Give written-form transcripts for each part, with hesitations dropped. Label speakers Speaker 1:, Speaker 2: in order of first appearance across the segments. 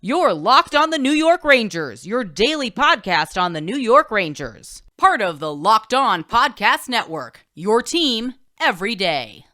Speaker 1: You're Locked on the New York Rangers, your daily podcast on the New York Rangers. Part of the Locked On Podcast Network, your team every day.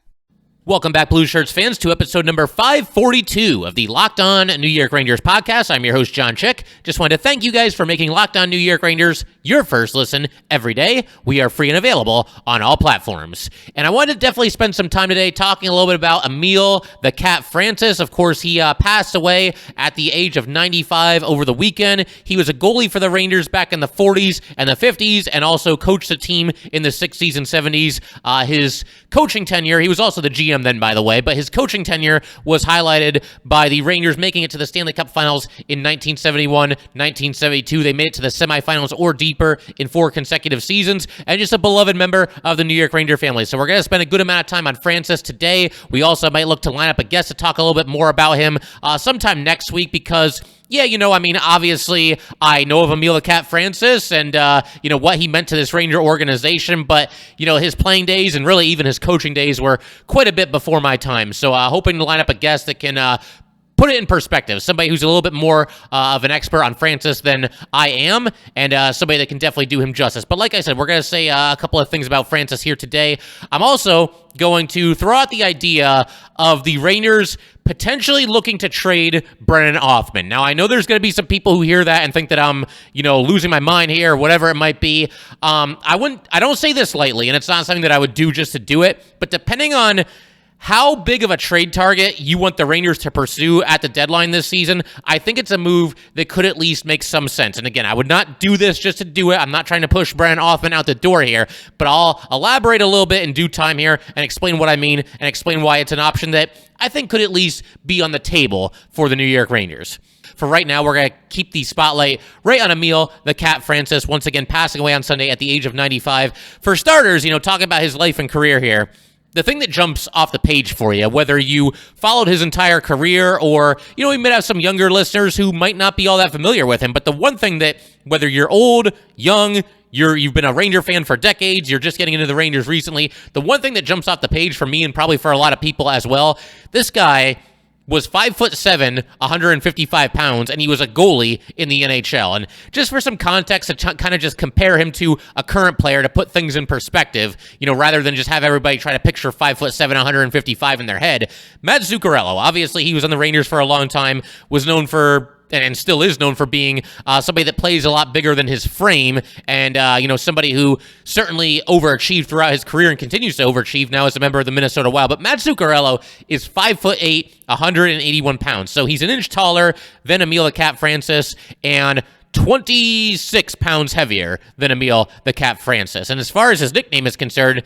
Speaker 2: Welcome back, Blue Shirts fans, to episode number 542 of the Locked On New York Rangers podcast. I'm your host, John Chick. Just wanted to thank you guys for making Locked On New York Rangers your first listen every day. We are free and available on all platforms. And I wanted to definitely spend some time today talking a little bit about Emile, the Cat Francis. Of course, he passed away at the age of 95 over the weekend. He was a goalie for the Rangers back in the 40s and the 50s, and also coached the team in the 60s and 70s. His coaching tenure, he was also the GM then, by the way, but his coaching tenure was highlighted by the Rangers making it to the Stanley Cup Finals in 1971, 1972. They made it to the semifinals or deeper in 4 consecutive seasons, and just a beloved member of the New York Ranger family. So we're going to spend a good amount of time on Francis today. We also might look to line up a guest to talk a little bit more about him sometime next week, because obviously, I know of Emile the Cat Francis and, what he meant to this Ranger organization, but, his playing days and really even his coaching days were quite a bit before my time. So, hoping to line up a guest that can put it in perspective, somebody who's a little bit more of an expert on Francis than I am, and somebody that can definitely do him justice. But like I said, we're going to say a couple of things about Francis here today. I'm also going to throw out the idea of the Rangers potentially looking to trade Brennan Othmann. Now, I know there's going to be some people who hear that and think that I'm, losing my mind here, or whatever it might be. I don't say this lightly, and it's not something that I would do just to do it, but depending on how big of a trade target you want the Rangers to pursue at the deadline this season, I think it's a move that could at least make some sense. And again, I would not do this just to do it. I'm not trying to push Brennan Othmann out the door here, but I'll elaborate a little bit in due time here and explain what I mean and explain why it's an option that I think could at least be on the table for the New York Rangers. For right now, we're going to keep the spotlight right on Emile, the Cat Francis, once again passing away on Sunday at the age of 95. For starters, talking about his life and career here, the thing that jumps off the page for you, whether you followed his entire career or, we might have some younger listeners who might not be all that familiar with him, but the one thing that, whether you're old, young, you've been a Ranger fan for decades, you're just getting into the Rangers recently, the one thing that jumps off the page for me and probably for a lot of people as well, this guy was 5'7", 155 pounds, and he was a goalie in the NHL. And just for some context, to kind of just compare him to a current player to put things in perspective, rather than just have everybody try to picture 5'7", 155 in their head. Matt Zuccarello, obviously he was on the Rangers for a long time, was known for, and still is known for being somebody that plays a lot bigger than his frame, and somebody who certainly overachieved throughout his career and continues to overachieve now as a member of the Minnesota Wild. But Matt Zuccarello is 5'8", 181 pounds, so he's an inch taller than Emile the Cat Francis and 26 pounds heavier than Emile the Cat Francis. And as far as his nickname is concerned,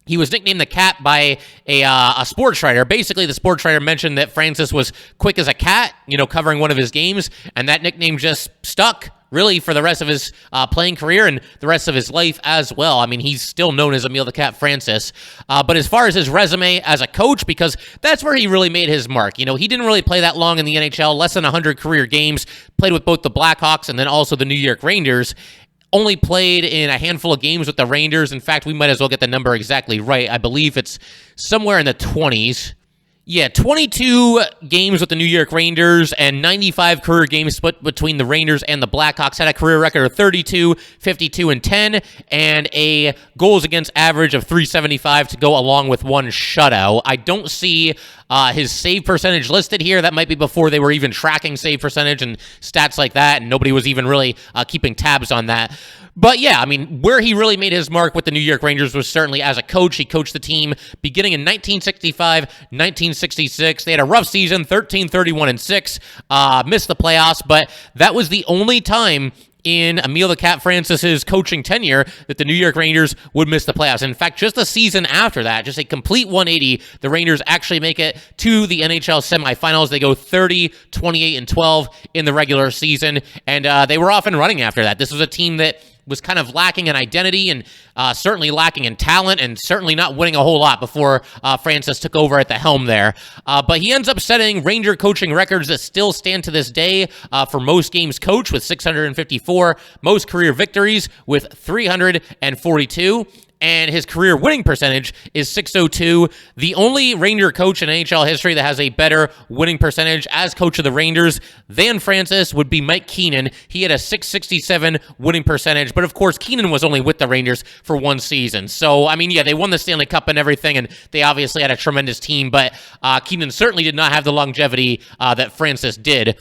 Speaker 2: he was nicknamed the Cat by a sports writer. Basically, the sports writer mentioned that Francis was quick as a cat, covering one of his games, and that nickname just stuck, really, for the rest of his playing career and the rest of his life as well. I mean, he's still known as Emile the Cat Francis. But as far as his resume as a coach, because that's where he really made his mark. He didn't really play that long in the NHL, less than 100 career games, played with both the Blackhawks and then also the New York Rangers. Only played in a handful of games with the Rangers. In fact, we might as well get the number exactly right. I believe it's somewhere in the 20s. Yeah, 22 games with the New York Rangers and 95 career games split between the Rangers and the Blackhawks. Had a career record of 32, 52, and 10, and a goals against average of .375 to go along with one shutout. I don't see his save percentage listed here. That might be before they were even tracking save percentage and stats like that, and nobody was even really keeping tabs on that. But yeah, I mean, where he really made his mark with the New York Rangers was certainly as a coach. He coached the team beginning in 1965, 1966. They had a rough season, 13-31-6, missed the playoffs, but that was the only time in Emile the Cat Francis's coaching tenure that the New York Rangers would miss the playoffs. In fact, just the season after that, just a complete 180, the Rangers actually make it to the NHL semifinals. They go 30-28-12 in the regular season, and they were off and running after that. This was a team that was kind of lacking in identity and certainly lacking in talent and certainly not winning a whole lot before Francis took over at the helm there. But he ends up setting Ranger coaching records that still stand to this day for most games coached with 654, most career victories with 342, and his career winning percentage is .602. The only Ranger coach in NHL history that has a better winning percentage as coach of the Rangers than Francis would be Mike Keenan. He had a .667 winning percentage, but of course, Keenan was only with the Rangers for one season. So, I mean, yeah, they won the Stanley Cup and everything, and they obviously had a tremendous team, but Keenan certainly did not have the longevity that Francis did.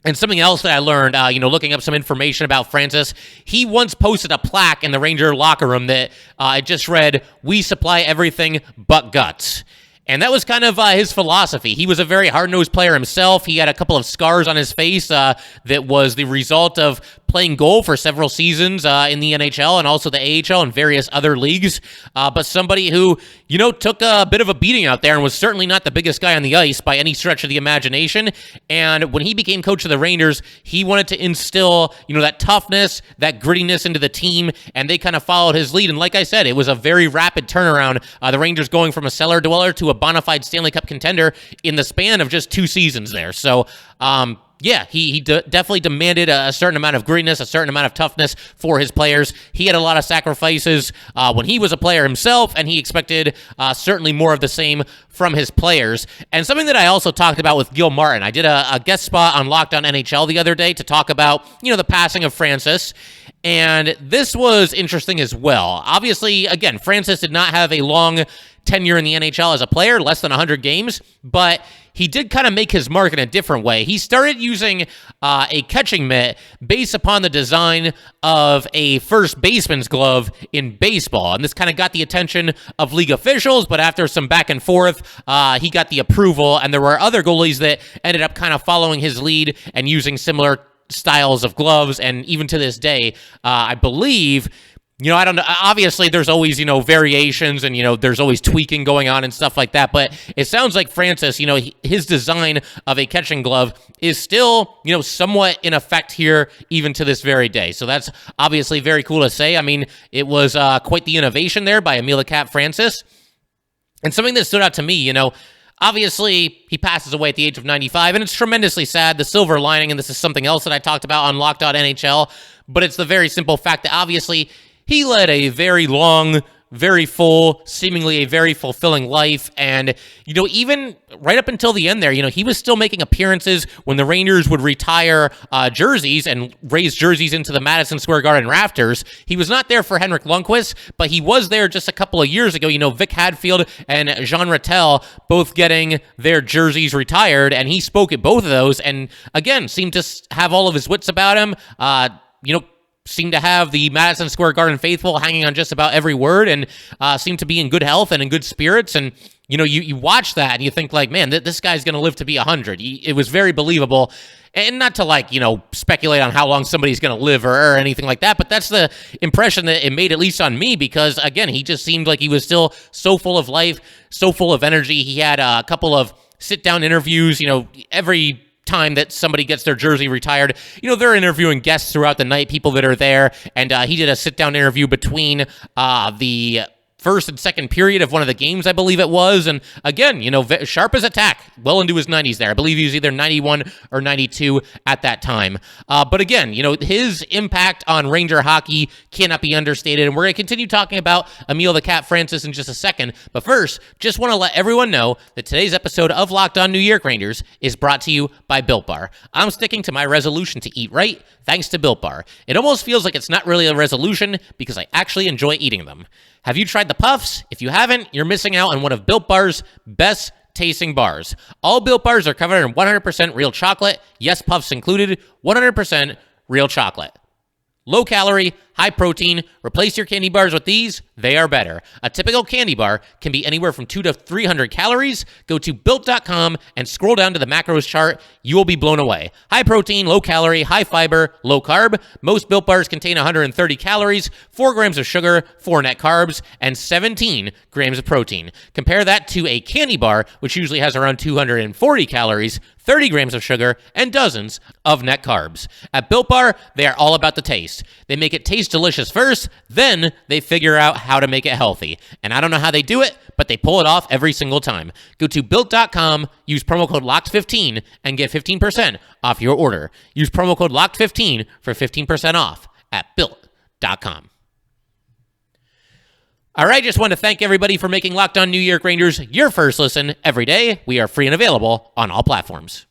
Speaker 2: And something else that I learned, looking up some information about Francis, he once posted a plaque in the Ranger locker room that it just read, "We supply everything but guts." And that was kind of his philosophy. He was a very hard-nosed player himself. He had a couple of scars on his face that was the result of playing goal for several seasons in the NHL and also the AHL and various other leagues. But somebody who, took a bit of a beating out there and was certainly not the biggest guy on the ice by any stretch of the imagination. And when he became coach of the Rangers, he wanted to instill, that toughness, that grittiness into the team, and they kind of followed his lead. And like I said, it was a very rapid turnaround. The Rangers going from a cellar dweller to a bona fide Stanley Cup contender in the span of just 2 seasons there. So, he definitely demanded a certain amount of grittiness, a certain amount of toughness for his players. He had a lot of sacrifices when he was a player himself, and he expected certainly more of the same from his players. And something that I also talked about with Gil Martin, I did a guest spot on Locked On NHL the other day to talk about, the passing of Francis. And this was interesting as well. Obviously, again, Francis did not have a long tenure in the NHL as a player, less than 100 games, but he did kind of make his mark in a different way. He started using a catching mitt based upon the design of a first baseman's glove in baseball, and this kind of got the attention of league officials, but after some back and forth, he got the approval, and there were other goalies that ended up kind of following his lead and using similar styles of gloves, and even to this day, I believe, I don't know, obviously there's always, variations and, there's always tweaking going on and stuff like that, but it sounds like Francis, his design of a catching glove is still, somewhat in effect here even to this very day. So that's obviously very cool to say. I mean, it was quite the innovation there by Emile Francis. And something that stood out to me, obviously, he passes away at the age of 95, and it's tremendously sad. The silver lining, and this is something else that I talked about on Locked On NHL, but it's the very simple fact that obviously he led a very long, very full, seemingly a very fulfilling life, and, even right up until the end there, he was still making appearances when the Rangers would retire jerseys and raise jerseys into the Madison Square Garden rafters. He was not there for Henrik Lundqvist, but he was there just a couple of years ago. Vic Hadfield and Jean Rattel both getting their jerseys retired, and he spoke at both of those, and again, seemed to have all of his wits about him, seemed to have the Madison Square Garden faithful hanging on just about every word, and seemed to be in good health and in good spirits. And you watch that and you think like, man, this guy's going to live to be 100. It was very believable. And not to speculate on how long somebody's going to live or anything like that, but that's the impression that it made, at least on me, because again, he just seemed like he was still so full of life, so full of energy. He had a couple of sit-down interviews, every time that somebody gets their jersey retired, they're interviewing guests throughout the night, people that are there, and he did a sit-down interview between the first and second period of one of the games, I believe it was, and again, sharp as a tack, well into his 90s there. I believe he was either 91 or 92 at that time. But again, his impact on Ranger hockey cannot be understated, and we're going to continue talking about Emile Francis in just a second. But first, just want to let everyone know that today's episode of Locked On New York Rangers is brought to you by Built Bar. I'm sticking to my resolution to eat right, thanks to Built Bar. It almost feels like it's not really a resolution because I actually enjoy eating them. Have you tried the Puffs? If you haven't, you're missing out on one of Built Bar's best tasting bars. All Built Bars are covered in 100% real chocolate. Yes, Puffs included, 100% real chocolate. Low calorie, high protein. Replace your candy bars with these. They are better. A typical candy bar can be anywhere from 200 to 300 calories. Go to Built.com and scroll down to the macros chart. You will be blown away. High protein, low calorie, high fiber, low carb. Most Built bars contain 130 calories, 4 grams of sugar, 4 net carbs, and 17 grams of protein. Compare that to a candy bar, which usually has around 240 calories, 30 grams of sugar, and dozens of net carbs. At Built Bar, they are all about the taste. They make it taste delicious first, then they figure out how to make it healthy. And I don't know how they do it, but they pull it off every single time. Go to Built.com, use promo code LOCKED15, and get 15% off your order. Use promo code LOCKED15 for 15% off at Built.com. All right, just want to thank everybody for making Locked On New York Rangers your first listen every day. We are free and available on all platforms.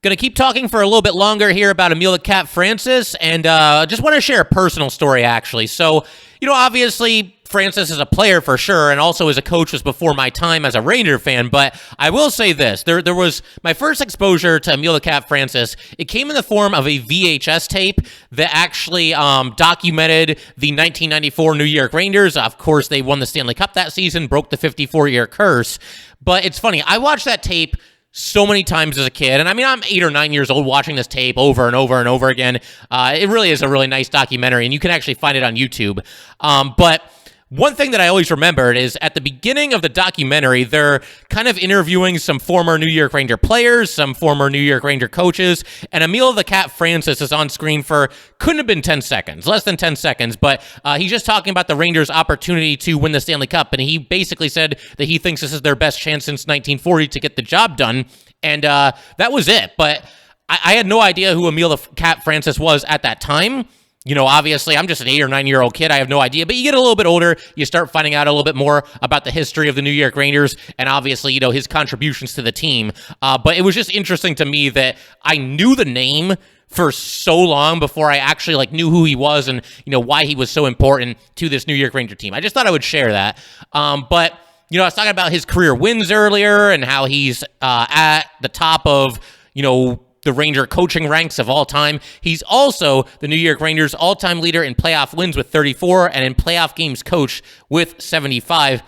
Speaker 2: Going to keep talking for a little bit longer here about Emile the Cat Francis, and just want to share a personal story, actually. So, obviously, Francis is a player for sure, and also as a coach was before my time as a Ranger fan, but I will say this. There was my first exposure to Emile the Cat Francis. It came in the form of a VHS tape that actually documented the 1994 New York Rangers. Of course, they won the Stanley Cup that season, broke the 54-year curse, but it's funny. I watched that tape so many times as a kid, and I mean, I'm 8 or 9 years old watching this tape over and over and over again. It really is a really nice documentary, and you can actually find it on YouTube. But one thing that I always remembered is at the beginning of the documentary, they're kind of interviewing some former New York Ranger players, some former New York Ranger coaches, and Emile the Cat Francis is on screen for, couldn't have been 10 seconds, less than 10 seconds, but he's just talking about the Rangers' opportunity to win the Stanley Cup, and he basically said that he thinks this is their best chance since 1940 to get the job done, and that was it. But I had no idea who Emile the Cat Francis was at that time. Obviously, I'm just an 8 or 9-year-old kid. I have no idea. But you get a little bit older, you start finding out a little bit more about the history of the New York Rangers and obviously, his contributions to the team. But it was just interesting to me that I knew the name for so long before I actually knew who he was and, why he was so important to this New York Ranger team. I just thought I would share that. But I was talking about his career wins earlier and how he's at the top of, the Ranger coaching ranks of all time. He's also the New York Rangers all-time leader in playoff wins with 34 and in playoff games coached with 75.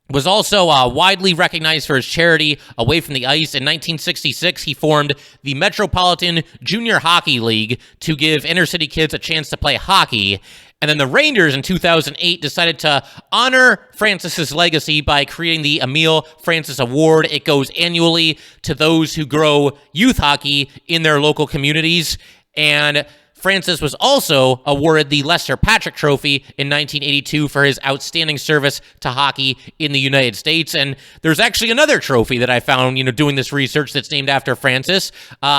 Speaker 2: Was also widely recognized for his charity away from the ice. In 1966, he formed the Metropolitan Junior Hockey League to give inner-city kids a chance to play hockey. And then the Rangers in 2008 decided to honor Francis's legacy by creating the Emile Francis Award. It goes annually to those who grow youth hockey in their local communities. And Francis was also awarded the Lester Patrick Trophy in 1982 for his outstanding service to hockey in the United States. And there's actually another trophy that I found, doing this research that's named after Francis.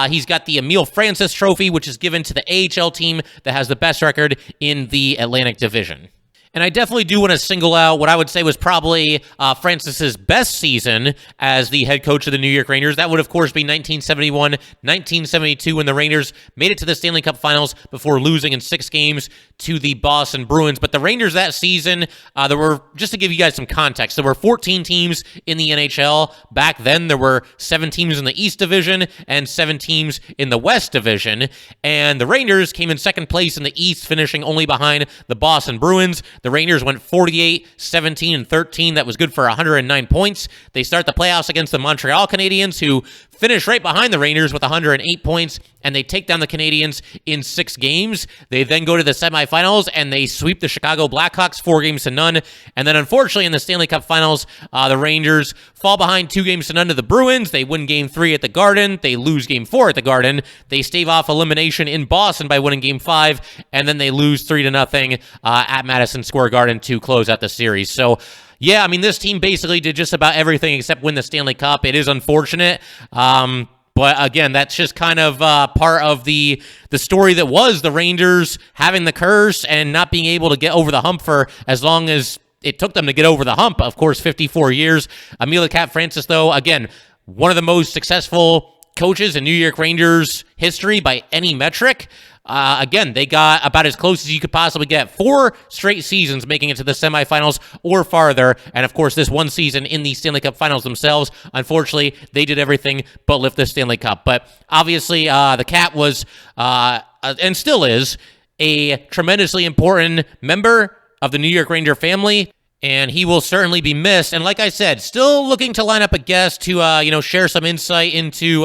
Speaker 2: He's got the Emile Francis Trophy, which is given to the AHL team that has the best record in the Atlantic Division. And I definitely do want to single out what I would say was probably Francis's best season as the head coach of the New York Rangers. That would, of course, be 1971-1972 when the Rangers made it to the Stanley Cup Finals before losing in 6 games to the Boston Bruins. But the Rangers that season, there were, just to give you guys some context, there were 14 teams in the NHL. Back then, there were 7 teams in the East Division and 7 teams in the West Division. And the Rangers came in second place in the East, finishing only behind the Boston Bruins. The Rangers went 48, 17, and 13. That was good for 109 points. They start the playoffs against the Montreal Canadiens, who finish right behind the Rangers with 108 points, and they take down the Canadiens in 6 games. They then go to the semifinals, and they sweep the Chicago Blackhawks 4-0. And then, unfortunately, in the Stanley Cup Finals, the Rangers fall behind 2-0 to the Bruins. They win Game 3 at the Garden. They lose Game 4 at the Garden. They stave off elimination in Boston by winning Game 5, and then they lose 3-0 at Madison Square Garden to close out the series. So, yeah, I mean, this team basically did just about everything except win the Stanley Cup. It is unfortunate. But again, that's just kind of part of the story that was the Rangers having the curse and not being able to get over the hump for as long as it took them to get over the hump. Of course, 54 years. Emile the Cat Francis, though, again, one of the most successful coaches in New York Rangers history by any metric. Again, they got about as close as you could possibly get. 4 straight seasons making it to the semifinals or farther. And, of course, this one season in the Stanley Cup Finals themselves. Unfortunately, they did everything but lift the Stanley Cup. But, obviously, the Cat was, and still is, a tremendously important member of the New York Ranger family. And he will certainly be missed. And like I said, still looking to line up a guest to, share some insight into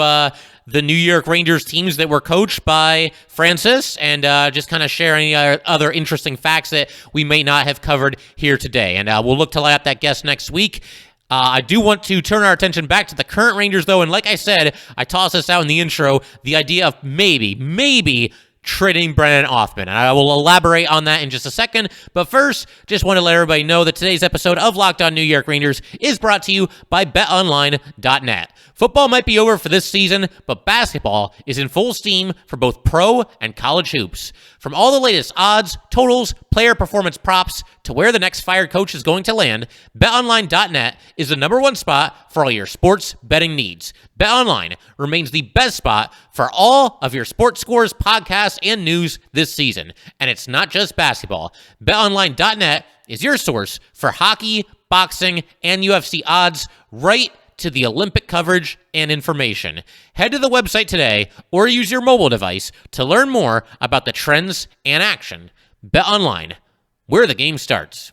Speaker 2: the New York Rangers teams that were coached by Francis and just kind of share any other interesting facts that we may not have covered here today. And we'll look to line up that guest next week. I do want to turn our attention back to the current Rangers, though. And like I said, I tossed this out in the intro, the idea of maybe trading Brennan Othmann. And I will elaborate on that in just a second. But first, just want to let everybody know that today's episode of Locked On New York Rangers is brought to you by BetOnline.net. Football might be over for this season, but basketball is in full steam for both pro and college hoops. From all the latest odds, totals, player performance props, to where the next fired coach is going to land, BetOnline.net is the number one spot for all your sports betting needs. BetOnline remains the best spot for all of your sports scores, podcasts, and news this season. And it's not just basketball. BetOnline.net is your source for hockey, boxing, and UFC odds, right to the Olympic coverage and information. Head to the website today or use your mobile device to learn more about the trends and action. BetOnline, where the game starts.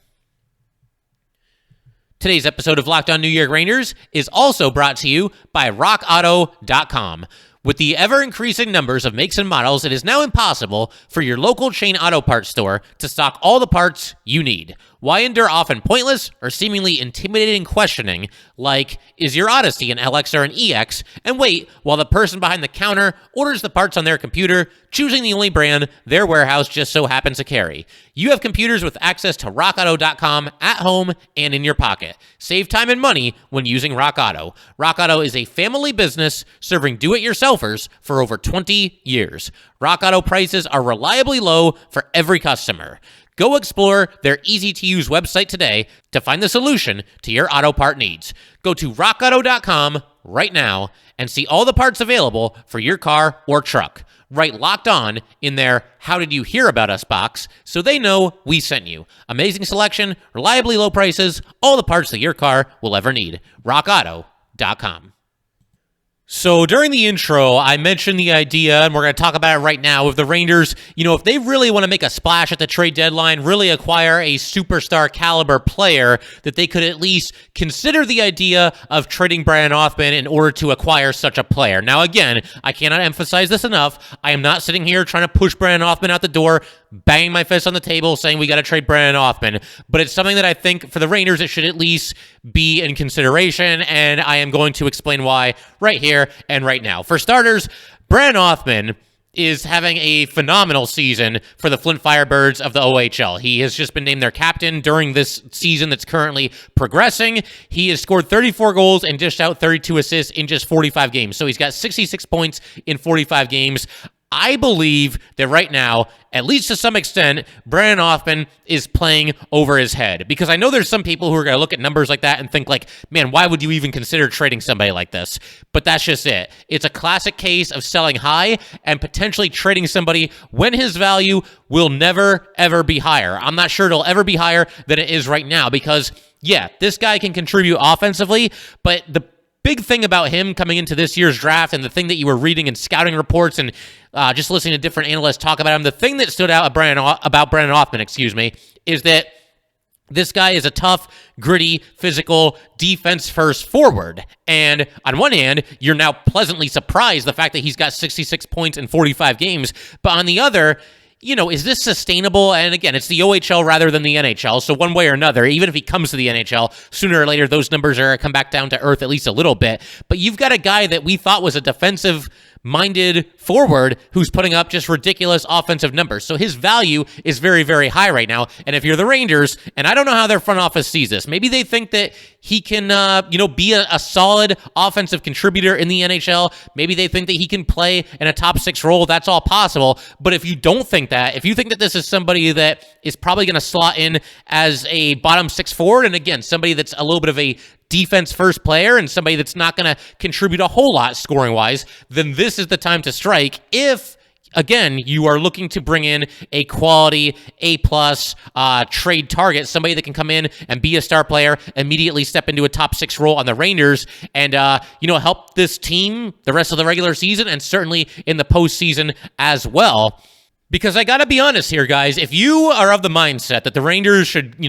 Speaker 2: Today's episode of Locked On New York Rangers is also brought to you by RockAuto.com. With the ever-increasing numbers of makes and models, it is now impossible for your local chain auto parts store to stock all the parts you need. Why endure often pointless or seemingly intimidating questioning like, is your Odyssey an LX or an EX, and wait while the person behind the counter orders the parts on their computer, choosing the only brand their warehouse just so happens to carry? You have computers with access to RockAuto.com at home and in your pocket. Save time and money when using Rock Auto. Rock Auto is a family business serving do-it-yourselfers for over 20 years. Rock Auto prices are reliably low for every customer. Go explore their easy-to-use website today to find the solution to your auto part needs. Go to rockauto.com right now and see all the parts available for your car or truck. Write Locked On in their How Did You Hear About Us box so they know we sent you. Amazing selection, reliably low prices, all the parts that your car will ever need. rockauto.com. So during the intro, I mentioned the idea, and we're going to talk about it right now, of the Rangers, if they really want to make a splash at the trade deadline, really acquire a superstar caliber player, that they could at least consider the idea of trading Brennan Othmann in order to acquire such a player. Now, again, I cannot emphasize this enough. I am not sitting here trying to push Brennan Othmann out the door, banging my fist on the table, saying we got to trade Brennan Othmann. But it's something that I think for the Rangers, it should at least be in consideration, and I am going to explain why right here and right now. For starters, Brennan Othmann is having a phenomenal season for the Flint Firebirds of the OHL. He has just been named their captain during this season that's currently progressing. He has scored 34 goals and dished out 32 assists in just 45 games. So he's got 66 points in 45 games. I believe that right now, at least to some extent, Brennan Othmann is playing over his head. Because I know there's some people who are going to look at numbers like that and think like, man, why would you even consider trading somebody like this? But that's just it. It's a classic case of selling high and potentially trading somebody when his value will never, ever be higher. I'm not sure it'll ever be higher than it is right now because, yeah, this guy can contribute offensively, but the big thing about him coming into this year's draft, and the thing that you were reading in scouting reports and just listening to different analysts talk about him, the thing that stood out about Brennan Othmann, is that this guy is a tough, gritty, physical, defense-first forward. And on one hand, you're now pleasantly surprised the fact that he's got 66 points in 45 games. But on the other, is this sustainable? And again, it's the OHL rather than the NHL. So one way or another, even if he comes to the NHL, sooner or later, those numbers are going to come back down to earth at least a little bit. But you've got a guy that we thought was a defensive-minded forward who's putting up just ridiculous offensive numbers. So his value is very, very high right now. And if you're the Rangers, and I don't know how their front office sees this, maybe they think that he can, be a solid offensive contributor in the NHL. Maybe they think that he can play in a top six role. That's all possible. But if you don't think that, if you think that this is somebody that is probably going to slot in as a bottom six forward, and again, somebody that's a little bit of a defense first player and somebody that's not going to contribute a whole lot scoring wise, then this is the time to strike. If again, you are looking to bring in a quality A-plus trade target, somebody that can come in and be a star player, immediately step into a top six role on the Rangers, and help this team the rest of the regular season and certainly in the postseason as well. Because I gotta be honest here, guys, if you are of the mindset that the Rangers should,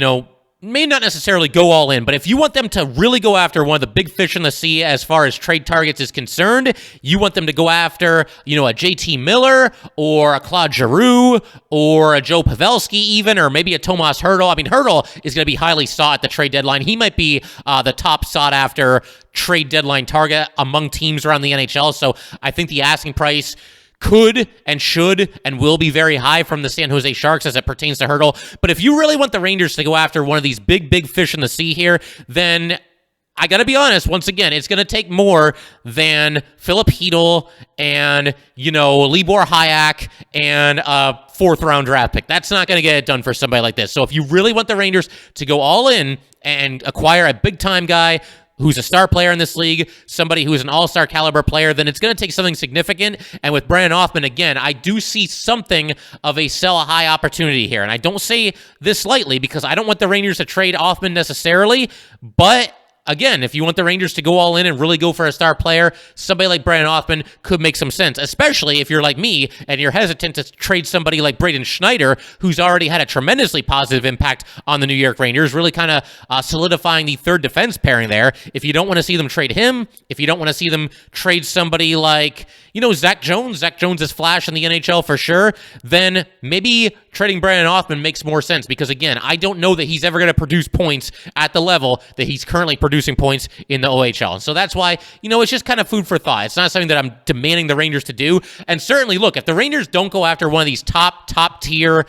Speaker 2: may not necessarily go all in, but if you want them to really go after one of the big fish in the sea as far as trade targets is concerned, you want them to go after, a JT Miller or a Claude Giroux or a Joe Pavelski even, or maybe a Tomas Hertl. I mean, Hertl is going to be highly sought at the trade deadline. He might be the top sought after trade deadline target among teams around the NHL. So I think the asking price could and should and will be very high from the San Jose Sharks as it pertains to Hurdle. But if you really want the Rangers to go after one of these big fish in the sea here, then I got to be honest, once again, it's going to take more than Philip Hedl and, Libor Hayek and a fourth-round draft pick. That's not going to get it done for somebody like this. So if you really want the Rangers to go all in and acquire a big-time guy who's a star player in this league, somebody who is an all-star caliber player, then it's going to take something significant. And with Brennan Othmann, again, I do see something of a sell-high opportunity here. And I don't say this lightly because I don't want the Rangers to trade Othmann necessarily, but again, if you want the Rangers to go all in and really go for a star player, somebody like Brennan Othmann could make some sense, especially if you're like me and you're hesitant to trade somebody like Braden Schneider, who's already had a tremendously positive impact on the New York Rangers, really kind of solidifying the third defense pairing there. If you don't want to see them trade him, if you don't want to see them trade somebody like, Zach Jones is flash in the NHL for sure, then maybe trading Brennan Othmann makes more sense because, again, I don't know that he's ever going to produce points at the level that he's currently producing points in the OHL. And so that's why, it's just kind of food for thought. It's not something that I'm demanding the Rangers to do. And certainly, look, if the Rangers don't go after one of these top tier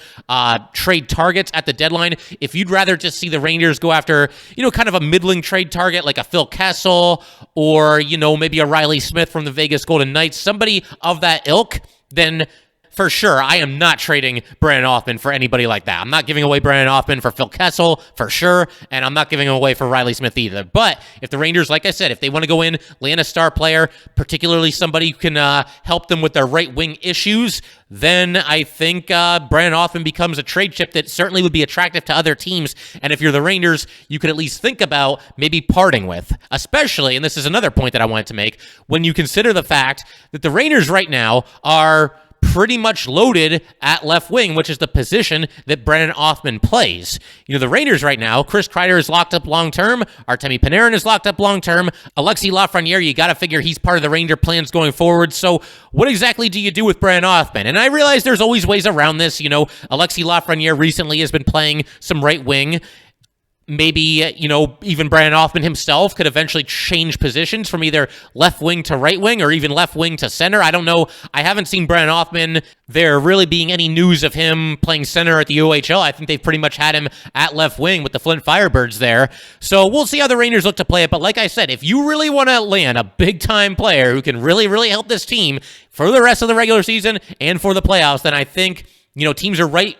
Speaker 2: trade targets at the deadline, if you'd rather just see the Rangers go after, kind of a middling trade target like a Phil Kessel or, maybe a Riley Smith from the Vegas Golden Knights, somebody of that ilk, then for sure, I am not trading Brennan Othmann for anybody like that. I'm not giving away Brennan Othmann for Phil Kessel, for sure, and I'm not giving him away for Riley Smith either. But if the Rangers, like I said, if they want to go in, land a star player, particularly somebody who can help them with their right wing issues, then I think Brennan Othmann becomes a trade chip that certainly would be attractive to other teams. And if you're the Rangers, you could at least think about maybe parting with, especially, and this is another point that I wanted to make, when you consider the fact that the Rangers right now are pretty much loaded at left wing, which is the position that Brennan Othmann plays. The Rangers right now, Chris Kreider is locked up long-term, Artemi Panarin is locked up long-term, Alexis Lafreniere, you got to figure he's part of the Ranger plans going forward. So what exactly do you do with Brennan Othmann? And I realize there's always ways around this. Alexis Lafreniere recently has been playing some right wing. Maybe, even Brennan Othmann himself could eventually change positions from either left wing to right wing or even left wing to center. I don't know. I haven't seen Brennan Othmann there really being any news of him playing center at the OHL. I think they've pretty much had him at left wing with the Flint Firebirds there. So we'll see how the Rangers look to play it. But like I said, if you really want to land a big-time player who can really, really help this team for the rest of the regular season and for the playoffs, then I think, teams are rightly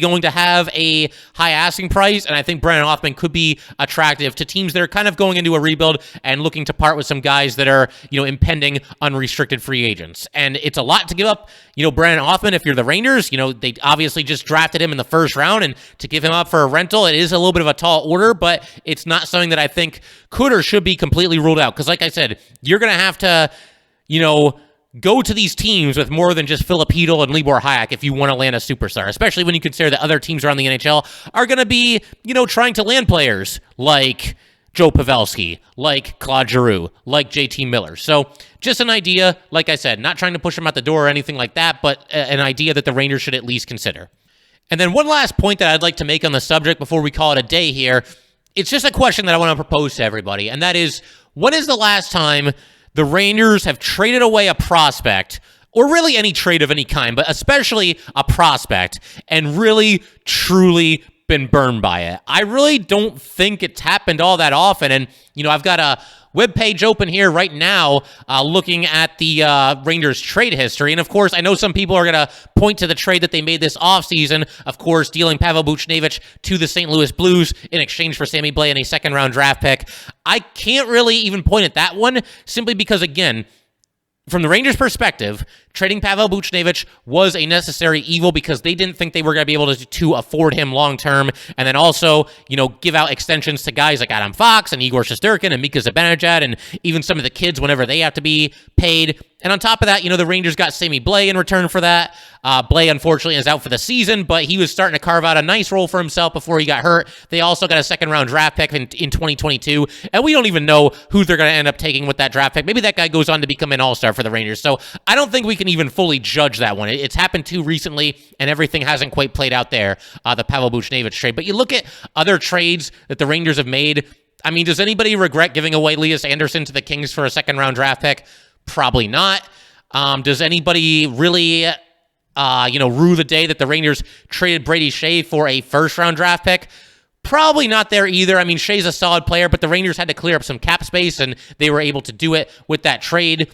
Speaker 2: going to have a high asking price, and I think Brennan Othmann could be attractive to teams that are kind of going into a rebuild and looking to part with some guys that are, impending unrestricted free agents. And it's a lot to give up, Brennan Othmann if you're the Rangers. They obviously just drafted him in the first round, and to give him up for a rental, it is a little bit of a tall order, but it's not something that I think could or should be completely ruled out. Because like I said, you're going to have to, go to these teams with more than just Philip Hedl and Libor Hayek if you want to land a superstar, especially when you consider that other teams around the NHL are going to be, trying to land players like Joe Pavelski, like Claude Giroux, like JT Miller. So just an idea, like I said, not trying to push them out the door or anything like that, but an idea that the Rangers should at least consider. And then one last point that I'd like to make on the subject before we call it a day here, it's just a question that I want to propose to everybody, and that is, when is the last time the Rangers have traded away a prospect, or really any trade of any kind, but especially a prospect, and really, truly been burned by it? I really don't think it's happened all that often, and, I've got a webpage open here right now looking at the Rangers trade history, and of course, I know some people are going to point to the trade that they made this offseason, of course, dealing Pavel Buchnevich to the St. Louis Blues in exchange for Sammy Blais and a second-round draft pick. I can't really even point at that one, simply because, again, from the Rangers' perspective, trading Pavel Buchnevich was a necessary evil because they didn't think they were going to be able to afford him long-term, and then also, give out extensions to guys like Adam Fox and Igor Shesterkin and Mika Zibanejad and even some of the kids whenever they have to be paid. And on top of that, the Rangers got Sammy Blais in return for that. Blais, unfortunately, is out for the season, but he was starting to carve out a nice role for himself before he got hurt. They also got a second-round draft pick in 2022, and we don't even know who they're going to end up taking with that draft pick. Maybe that guy goes on to become an all-star for the Rangers. So I don't think we can even fully judge that one. It's happened too recently, and everything hasn't quite played out there, the Pavel Buchnevich trade. But you look at other trades that the Rangers have made. I mean, does anybody regret giving away Elias Anderson to the Kings for a second-round draft pick? Probably not. Does anybody really, rue the day that the Rangers traded Brady Shea for a first-round draft pick? Probably not there either. I mean, Shea's a solid player, but the Rangers had to clear up some cap space, and they were able to do it with that trade.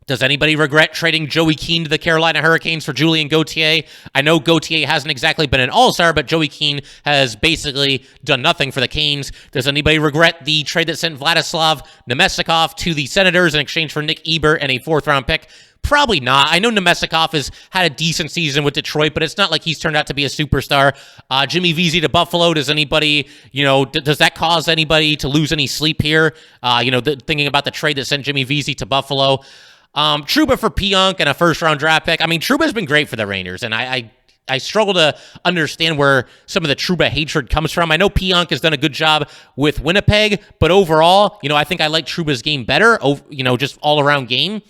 Speaker 2: Does anybody regret trading Joey Keane to the Carolina Hurricanes for Julien Gauthier? I know Gauthier hasn't exactly been an all-star, but Joey Keane has basically done nothing for the Canes. Does anybody regret the trade that sent Vladislav Nemestikov to the Senators in exchange for Nick Ebert and a fourth-round pick? Probably not. I know Nemestikov has had a decent season with Detroit, but it's not like he's turned out to be a superstar. Jimmy Vesey to Buffalo. Does anybody, does that cause anybody to lose any sleep here? Thinking about the trade that sent Jimmy Vesey to Buffalo. Trouba for Pionk and a first-round draft pick. I mean, Trouba's been great for the Rangers, and I struggle to understand where some of the Trouba hatred comes from. I know Pionk has done a good job with Winnipeg, but overall, I think I like Trouba's game better, just all-around game.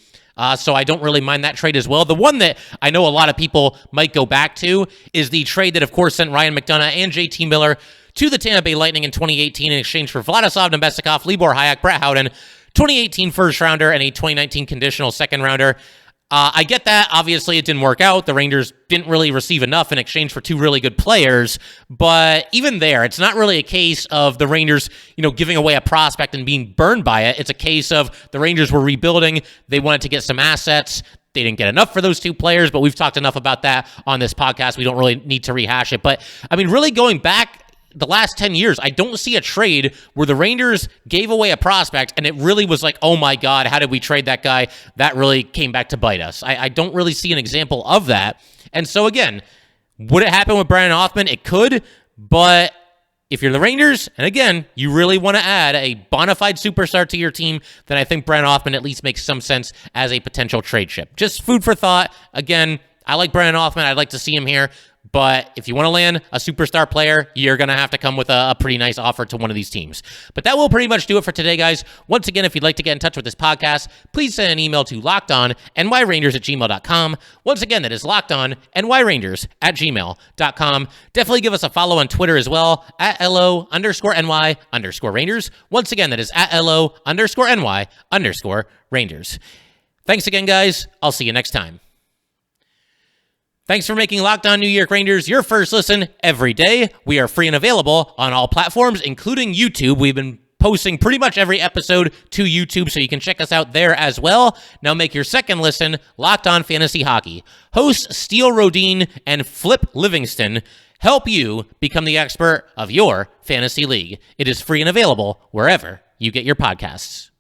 Speaker 2: So I don't really mind that trade as well. The one that I know a lot of people might go back to is the trade that, of course, sent Ryan McDonough and JT Miller to the Tampa Bay Lightning in 2018 in exchange for Vladislav Nemestikov, Libor Hajek, Brett Howden, 2018 first-rounder, and a 2019 conditional second-rounder. I get that. Obviously, it didn't work out. The Rangers didn't really receive enough in exchange for two really good players. But even there, it's not really a case of the Rangers, giving away a prospect and being burned by it. It's a case of the Rangers were rebuilding. They wanted to get some assets. They didn't get enough for those two players, but we've talked enough about that on this podcast. We don't really need to rehash it. But, I mean, really going back the last 10 years, I don't see a trade where the Rangers gave away a prospect and it really was like, oh my God, how did we trade that guy? That really came back to bite us. I don't really see an example of that. And so again, would it happen with Brennan Othmann? It could, but if you're the Rangers, and again, you really want to add a bona fide superstar to your team, then I think Brennan Othmann at least makes some sense as a potential trade chip. Just food for thought. Again, I like Brennan Othmann. I'd like to see him here. But if you want to land a superstar player, you're going to have to come with a pretty nice offer to one of these teams. But that will pretty much do it for today, guys. Once again, if you'd like to get in touch with this podcast, please send an email to lockedonnyrangers@gmail.com. Once again, that is lockedonnyrangers@gmail.com. Definitely give us a follow on Twitter as well, @LO_NY_Rangers. Once again, that is @LO_NY_Rangers. Thanks again, guys. I'll see you next time. Thanks for making Locked On New York Rangers your first listen every day. We are free and available on all platforms, including YouTube. We've been posting pretty much every episode to YouTube, so you can check us out there as well. Now make your second listen Locked On Fantasy Hockey. Hosts Steele Rodine and Flip Livingston help you become the expert of your fantasy league. It is free and available wherever you get your podcasts.